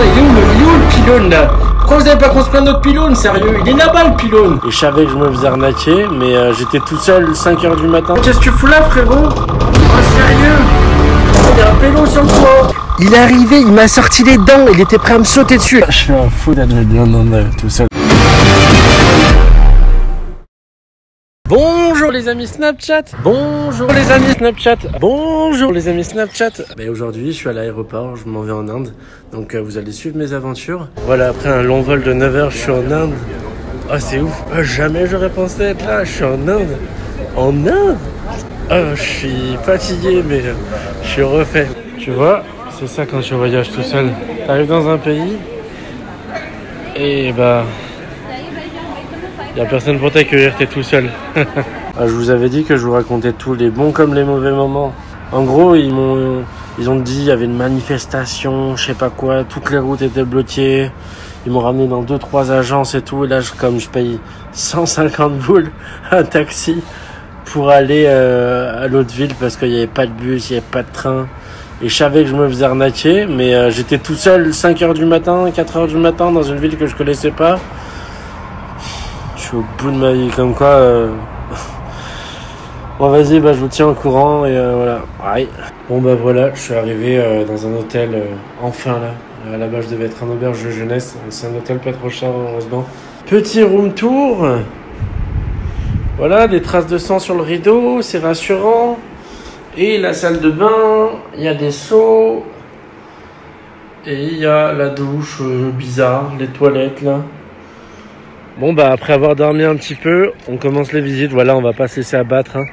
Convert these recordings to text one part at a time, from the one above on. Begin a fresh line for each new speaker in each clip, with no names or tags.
il est où le pylône là? Pourquoi vous n'avez pas construit un autre pylône, sérieux? Il est là-bas le pylône. Et je savais que je me faisais arnaquer, mais j'étais tout seul 5h du matin. Qu'est-ce que tu fous là, frérot? Oh, sérieux? Il y a un pélo sur le toit. Il est arrivé, il m'a sorti les dents, il était prêt à me sauter dessus. Je suis un fou d'être tout seul. Bonjour les amis Snapchat. Bonjour les amis Snapchat. Bonjour les amis Snapchat. Aujourd'hui je suis à l'aéroport, je m'en vais en Inde. Donc vous allez suivre mes aventures. Voilà, après un long vol de 9h, je suis en Inde. Oh c'est ouf, jamais j'aurais pensé être là, je suis en Inde. En Inde. Oh, je suis fatigué mais je suis refait. Tu vois, c'est ça quand tu voyages tout seul. T'arrives dans un pays et il n'y a personne pour t'accueillir, t'es tout seul. Je vous avais dit que je vous racontais tous les bons comme les mauvais moments. En gros, ils ont dit il y avait une manifestation, je sais pas quoi, toutes les routes étaient bloquées. Ils m'ont ramené dans 2-3 agences et tout. Et là, comme je paye 150 boules un taxi pour aller à l'autre ville parce qu'il n'y avait pas de bus, il n'y avait pas de train. Et je savais que je me faisais arnaquer, mais j'étais tout seul 5h du matin, 4h du matin dans une ville que je connaissais pas. Je suis au bout de ma vie, comme quoi bon vas-y, je vous tiens au courant et voilà. Ouais. Bon voilà, je suis arrivé dans un hôtel enfin là. Là-bas je devais être en auberge de jeunesse. C'est un hôtel pas trop cher heureusement. Petit room tour. Voilà, des traces de sang sur le rideau, c'est rassurant. Et la salle de bain, il y a des seaux. Et il y a la douche bizarre, les toilettes là. Bon après avoir dormi un petit peu, on commence les visites. Voilà, on va pas se laisser abattre hein.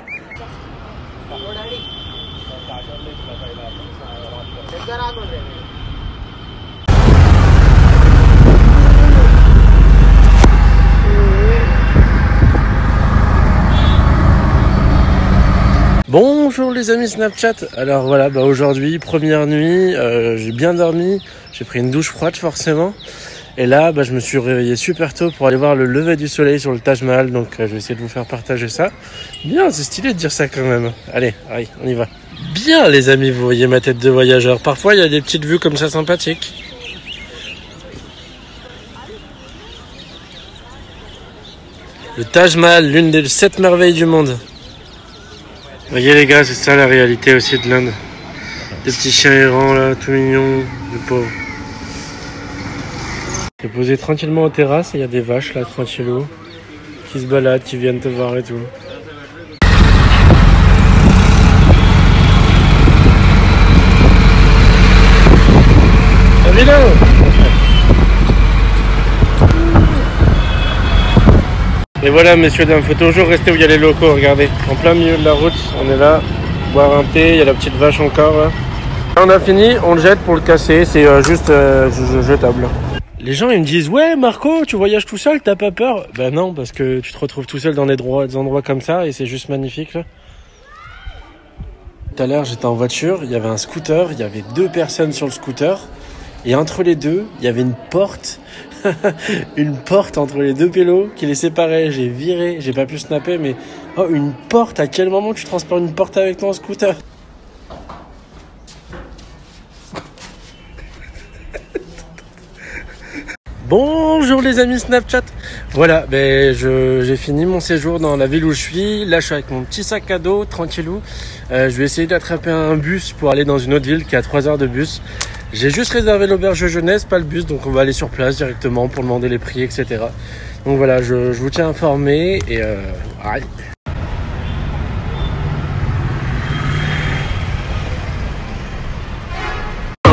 Bonjour les amis Snapchat. Alors voilà, aujourd'hui première nuit, j'ai bien dormi, j'ai pris une douche froide forcément. Et là, je me suis réveillé super tôt pour aller voir le lever du soleil sur le Taj Mahal. Donc, je vais essayer de vous faire partager ça. Bien, c'est stylé de dire ça quand même. Allez, on y va. Bien, les amis, vous voyez ma tête de voyageur. Parfois, il y a des petites vues comme ça sympathiques. Le Taj Mahal, l'une des 7 merveilles du monde. Vous voyez les gars, c'est ça la réalité aussi de l'Inde. Des petits chiens errants là, tout mignons, les pauvres. Je suis posé tranquillement aux terrasses et il y a des vaches là, tranquillou, qui se baladent, qui viennent te voir et tout. Vélo. Et voilà messieurs, dames, faut toujours rester où il y a les locaux, regardez. En plein milieu de la route, on est là, boire un thé, il y a la petite vache encore là. On a fini, on le jette pour le casser, c'est juste jetable. Les gens ils me disent ouais Marco, tu voyages tout seul, t'as pas peur? Non, parce que tu te retrouves tout seul dans des endroits comme ça et c'est juste magnifique là. Tout à l'heure j'étais en voiture, il y avait un scooter, il y avait 2 personnes sur le scooter et entre les deux il y avait une porte. Une porte entre les 2 pélos qui les séparait. J'ai viré, j'ai pas pu snapper mais oh une porte, à quel moment tu transportes une porte avec ton scooter? Bonjour les amis Snapchat. Voilà, j'ai fini mon séjour dans la ville où je suis. Là je suis avec mon petit sac à dos, tranquillou. Je vais essayer d'attraper un bus pour aller dans une autre ville qui a 3 heures de bus. J'ai juste réservé l'auberge de jeunesse, pas le bus, donc on va aller sur place directement pour demander les prix, etc. Donc voilà, je vous tiens informé et aïe.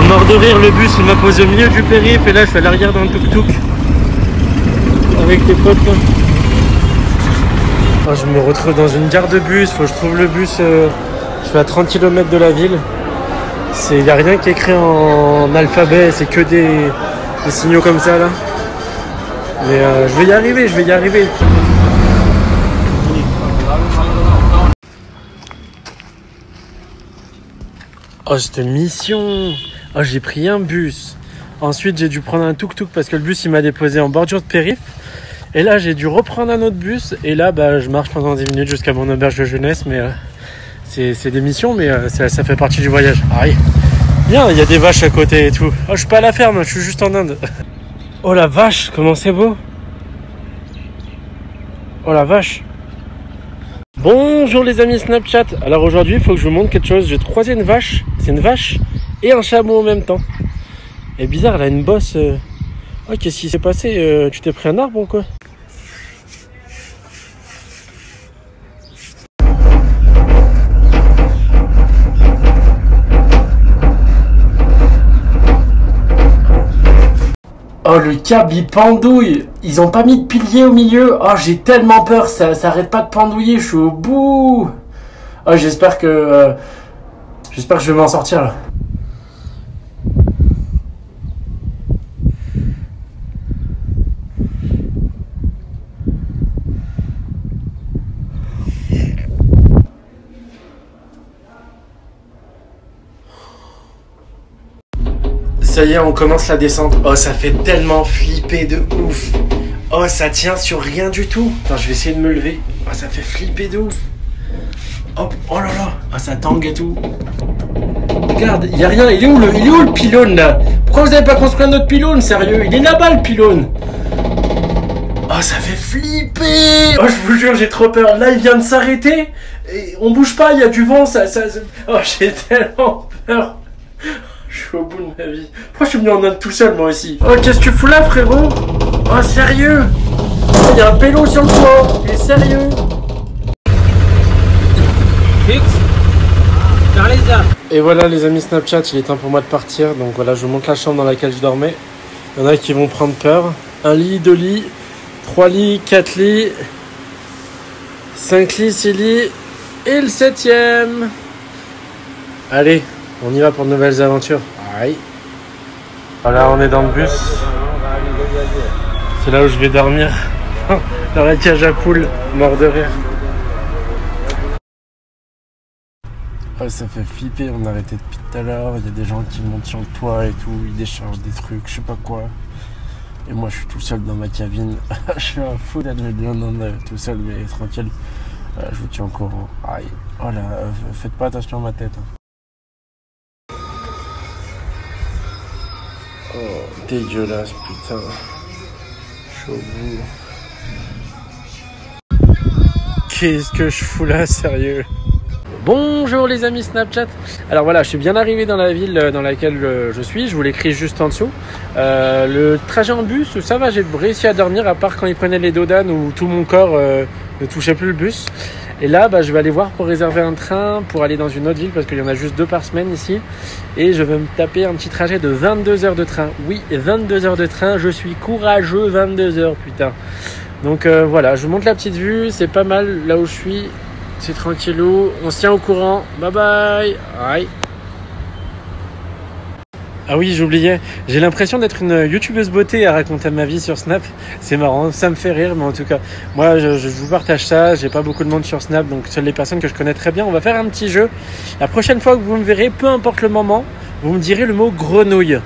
Mort de rire, le bus il m'a posé au milieu du périph' et là je suis à l'arrière d'un tuk-tuk avec tes potes là. Oh, je me retrouve dans une gare de bus, faut que je trouve le bus, je suis à 30 km de la ville. Il n'y a rien qui est écrit en alphabet, c'est que des signaux comme ça là. Mais je vais y arriver, Oh cette mission. Oh j'ai pris un bus. Ensuite j'ai dû prendre un tuk-tuk parce que le bus il m'a déposé en bordure de périph'. Et là j'ai dû reprendre un autre bus. Et là je marche pendant 10 minutes jusqu'à mon auberge de jeunesse. Mais c'est des missions mais ça fait partie du voyage. Aïe. Bien, il y a des vaches à côté et tout. Oh, je suis pas à la ferme, je suis juste en Inde. Oh la vache, comment c'est beau. Oh la vache. Bonjour les amis Snapchat. Alors aujourd'hui, il faut que je vous montre quelque chose. J'ai croisé une vache. C'est une vache et un chameau en même temps. Et bizarre, elle a une bosse. Oh, qu'est-ce qui s'est passé? Tu t'es pris un arbre ou quoi? Oh, le câble il pendouille. Ils ont pas mis de pilier au milieu. Oh, j'ai tellement peur, ça arrête pas de pendouiller, je suis au bout. Oh, j'espère que je vais m'en sortir là. Ça y est, on commence la descente. Oh, ça fait tellement flipper de ouf. Oh, ça tient sur rien du tout. Attends, je vais essayer de me lever. Oh, ça fait flipper de ouf. Hop, oh là là. Oh, ça tangue et tout. Regarde, il y a rien. Il est où le pylône là? Pourquoi vous avez pas construit un autre pylône, sérieux? Il est là-bas le pylône. Oh, ça fait flipper. Oh, je vous jure, j'ai trop peur. Là, il vient de s'arrêter. Et on bouge pas, il y a du vent. Oh, j'ai tellement peur. Je suis au bout de ma vie. Pourquoi je suis venu en Inde tout seul, moi aussi? Oh, qu'est-ce que tu fous là, frérot? Oh, sérieux? Oh, il y a un pélo sur le toit. Il est sérieux? Et voilà, les amis Snapchat, il est temps pour moi de partir. Donc voilà, je vous montre la chambre dans laquelle je dormais. Il y en a qui vont prendre peur. Un lit, 2 lits, 3 lits, 4 lits, 5 lits, 6 lits. Et le 7e. Allez. On y va pour de nouvelles aventures. Aïe. Voilà, on est dans le bus. C'est là où je vais dormir. Dans la cage à poules, mort de rire. Oh, ça fait flipper, on a arrêté depuis tout à l'heure. Il y a des gens qui montent sur le toit et tout. Ils déchargent des trucs, je sais pas quoi. Et moi, je suis tout seul dans ma cabine. Je suis un fou d'être bien tout seul, mais tranquille. Je vous tiens au courant. Aïe. Oh là, faites pas attention à ma tête. Oh, dégueulasse, putain. Je suis au bout. Qu'est-ce que je fous là, sérieux? Bonjour les amis Snapchat. Alors voilà, je suis bien arrivé dans la ville dans laquelle je suis. Je vous l'écris juste en dessous. Le trajet en bus, ça va, j'ai réussi à dormir, à part quand il prenait les dodanes où tout mon corps ne touchait plus le bus. Et là, je vais aller voir pour réserver un train pour aller dans une autre ville parce qu'il y en a juste 2 par semaine ici. Et je vais me taper un petit trajet de 22 heures de train. Oui, 22 heures de train. Je suis courageux, 22 heures, putain. Donc voilà, je vous montre la petite vue. C'est pas mal là où je suis. C'est tranquillou. On se tient au courant. Bye bye. Aïe. Ah oui, j'oubliais. J'ai l'impression d'être une youtubeuse beauté à raconter ma vie sur Snap. C'est marrant, ça me fait rire, mais en tout cas, moi, je vous partage ça. J'ai pas beaucoup de monde sur Snap, donc seules les personnes que je connais très bien. On va faire un petit jeu. La prochaine fois que vous me verrez, peu importe le moment, vous me direz le mot grenouille.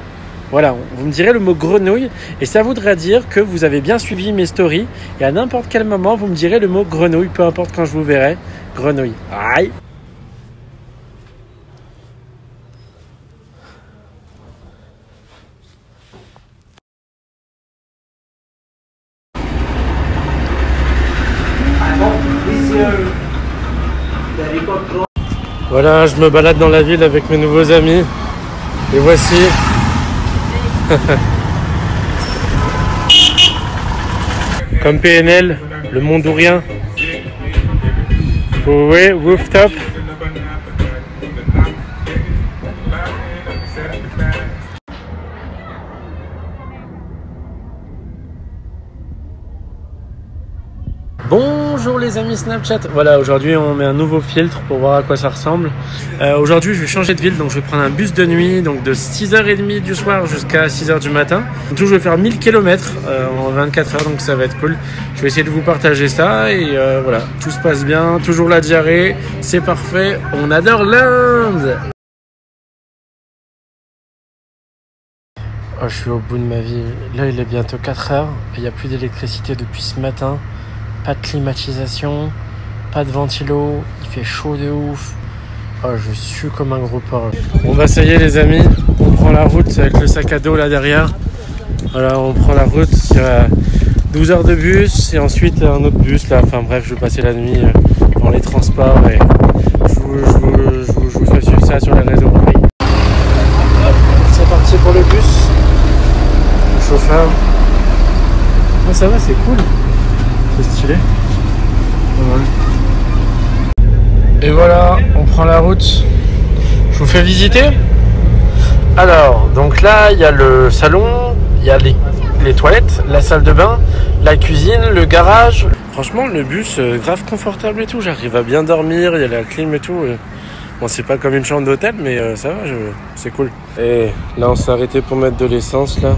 Voilà, vous me direz le mot grenouille et ça voudra dire que vous avez bien suivi mes stories. Et à n'importe quel moment, vous me direz le mot grenouille, peu importe quand je vous verrai. Grenouille. Aïe. Voilà, je me balade dans la ville avec mes nouveaux amis. Et voici. Comme PNL, le Mondourien. Oui, rooftop. Bonjour les amis Snapchat. Voilà, aujourd'hui on met un nouveau filtre pour voir à quoi ça ressemble. Aujourd'hui je vais changer de ville, donc je vais prendre un bus de nuit, donc de 6h30 du soir jusqu'à 6h du matin. Donc je vais faire 1000 km en 24 heures, donc ça va être cool. Je vais essayer de vous partager ça et voilà, tout se passe bien, toujours la diarrhée, c'est parfait, on adore l'Inde. Oh, je suis au bout de ma vie. Là il est bientôt 4h et il n'y a plus d'électricité depuis ce matin. Pas de climatisation, pas de ventilo, il fait chaud de ouf. Oh, je suis comme un gros porc. Bon bah ça y est les amis, on prend la route avec le sac à dos là derrière. Voilà, on prend la route, il y a 12 heures de bus et ensuite un autre bus là. Enfin bref, je vais passer la nuit dans les transports et je vous fais suivre ça sur les réseaux. C'est parti pour le bus. Le chauffeur. Oh, ça va, c'est cool. C'est stylé. Ouais. Et voilà, on prend la route. Je vous fais visiter. Alors, donc là, il y a le salon, il y a les toilettes, la salle de bain, la cuisine, le garage. Franchement, le bus, grave confortable et tout. J'arrive à bien dormir, il y a la clim et tout. Bon, c'est pas comme une chambre d'hôtel, mais ça va, c'est cool. Et là, on s'est arrêté pour mettre de l'essence, là.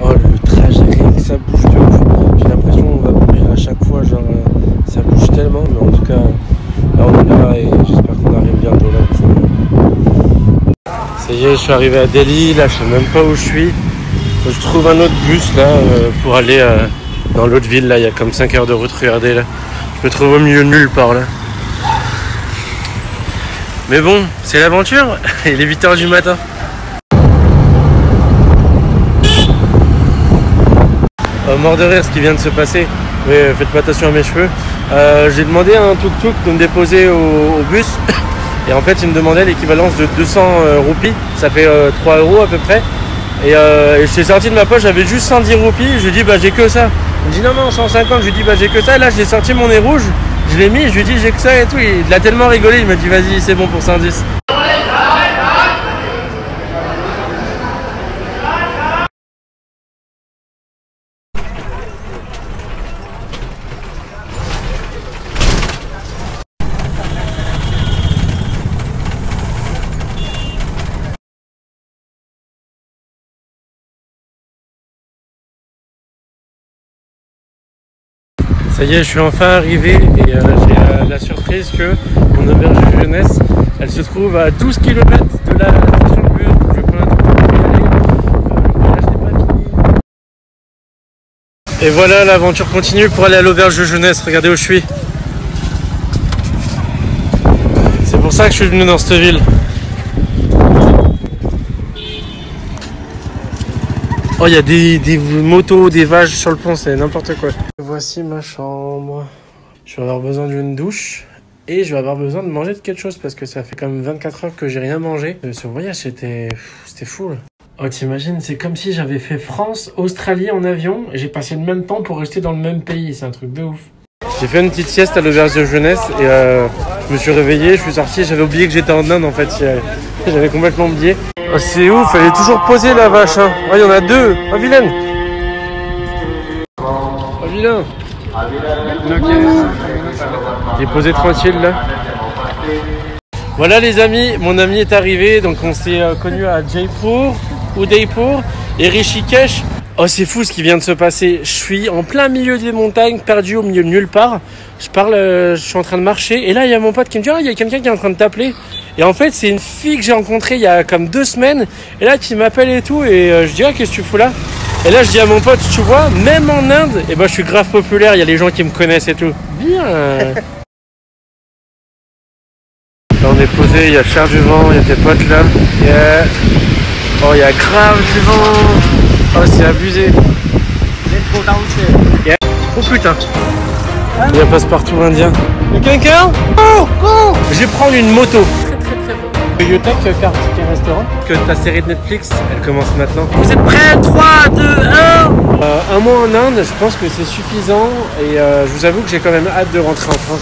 Oh, le trajet, rien que ça bouge de ouf. J'ai l'impression qu'on va mourir à chaque fois, genre, ça bouge tellement. Mais en tout cas, là, on est là et j'espère qu'on arrive bientôt là. Ça y est, je suis arrivé à Delhi, là, je sais même pas où je suis. Je trouve un autre bus, là, pour aller dans l'autre ville, là. Il y a comme 5 heures de route, regardez, là. Je me trouve au milieu de nulle part, là. Mais bon, c'est l'aventure. Il est 8 h du matin. Mort de rire ce qui vient de se passer. Mais faites pas attention à mes cheveux. J'ai demandé à un tuk-tuk de me déposer au bus. Et en fait, il me demandait l'équivalence de 200 roupies. Ça fait 3 € à peu près. Et je suis sorti de ma poche, j'avais juste 110 roupies. Je lui dis, bah j'ai que ça. Il me dit, non, 150. Je lui dis, bah j'ai que ça. Et là, j'ai sorti mon nez rouge. Je l'ai mis, je lui ai dit j'ai que ça et tout, il a tellement rigolé, il m'a dit vas-y c'est bon pour 110. Ça y est, je suis enfin arrivé et j'ai la surprise que mon auberge de jeunesse, elle se trouve à 12 km de la station de bus, donc je vais prendre un truc pour y aller. Là, je n'ai pas fini. Et voilà, l'aventure continue pour aller à l'auberge de jeunesse. Regardez où je suis. C'est pour ça que je suis venu dans cette ville. Oh, il y a des motos, des vaches sur le pont, c'est n'importe quoi. Voici ma chambre. Je vais avoir besoin d'une douche et je vais avoir besoin de manger de quelque chose parce que ça fait quand même 24 heures que j'ai rien mangé. Ce voyage, c'était fou là. Oh, t'imagines, c'est comme si j'avais fait France-Australie en avion et j'ai passé le même temps pour rester dans le même pays. C'est un truc de ouf. J'ai fait une petite sieste à l'auberge de jeunesse et je me suis réveillé, je suis sorti, j'avais oublié que j'étais en Inde en fait. J'avais complètement oublié. Oh, c'est ouf, elle est toujours posée la vache. Hein. Oh, il y en a deux. Oh, vilaine. Oh, vilain. Il est posé tranquille là. Voilà les amis, mon ami est arrivé. Donc on s'est connus à Jaipur, Udaipur et Rishikesh. Oh, c'est fou ce qui vient de se passer. Je suis en plein milieu des montagnes, perdu au milieu de nulle part. Je suis en train de marcher et là il y a mon pote qui me dit il y a quelqu'un qui est en train de t'appeler. Et en fait c'est une fille que j'ai rencontrée il y a comme 2 semaines et là qui m'appelle et tout et je dis qu'est-ce que tu fous là? Et là je dis à mon pote, tu vois, même en Inde, et ben je suis grave populaire, il y a les gens qui me connaissent et tout. Bien. Là on est posé, il y a Cher du vent, il y a tes potes là. Yeah. Oh il y a grave du vent. Oh c'est abusé. Yeah. Oh putain. Il y a passe-partout indien. Il y a quelqu'un? Oh, oh. Je vais prendre une moto. Très Yotek, carte ticket restaurant. Que ta série de Netflix, elle commence maintenant. Vous êtes prêts? 3, 2, 1. Un mois en Inde, je pense que c'est suffisant. Et je vous avoue que j'ai quand même hâte de rentrer en France.